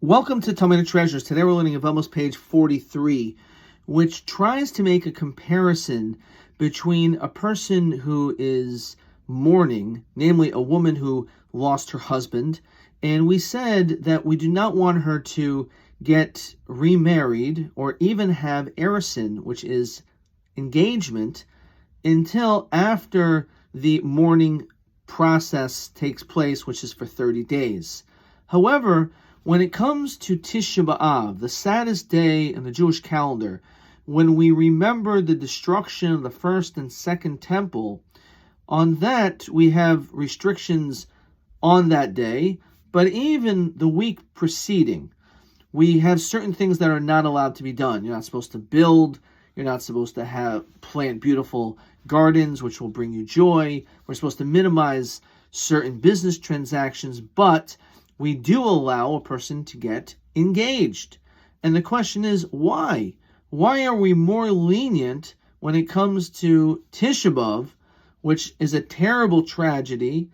Welcome to Talmudic Treasures. Today we're learning Yevamot page 43, which tries to make a comparison between a person who is mourning, namely a woman who lost her husband, and we said that we do not want her to get remarried or even have erison, which is engagement, until after the mourning process takes place, which is for 30 days. However, when it comes to Tisha B'Av, the saddest day in the Jewish calendar, when we remember the destruction of the first and second temple, on that we have restrictions on that day, but even the week preceding, we have certain things that are not allowed to be done. You're not supposed to build, you're not supposed to plant beautiful gardens, which will bring you joy. We're supposed to minimize certain business transactions, but we do allow a person to get engaged. And the question is, why? Why are we more lenient when it comes to Tisha B'Av, which is a terrible tragedy,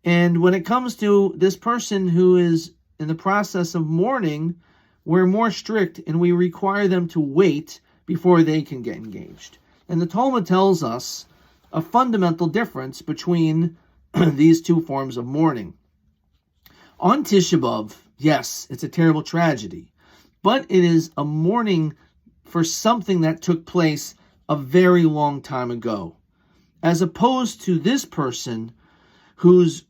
and when it comes to this person who is in the process of mourning, we're more strict and we require them to wait before they can get engaged? And the Talmud tells us a fundamental difference between these two forms of mourning. On Tisha B'Av, yes, it's a terrible tragedy, but it is a mourning for something that took place a very long time ago, as opposed to this person whose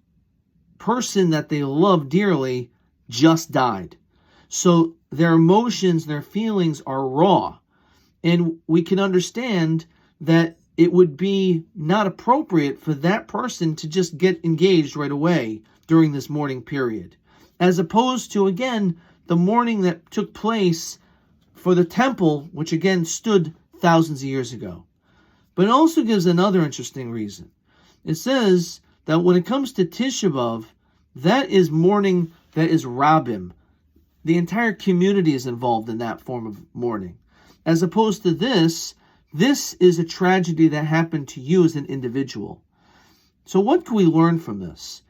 person that they love dearly just died. So their emotions, their feelings are raw, and we can understand that it would be not appropriate for that person to just get engaged right away during this mourning period, as opposed to, again, the mourning that took place for the temple, which again stood thousands of years ago. But it also gives another interesting reason. It says that when it comes to Tisha B'Av, that is mourning that is Rabbim. The entire community is involved in that form of mourning. As opposed to this is a tragedy that happened to you as an individual. So what can we learn from this?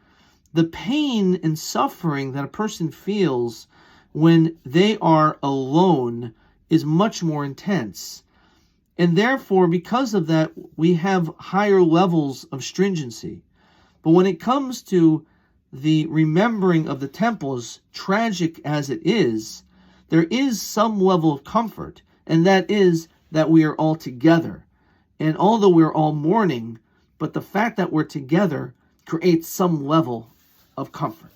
The pain and suffering that a person feels when they are alone is much more intense. And therefore, because of that, we have higher levels of stringency. But when it comes to the remembering of the temple, as tragic as it is, there is some level of comfort, and that is that we are all together. And although we're all mourning, but the fact that we're together creates some level of comfort.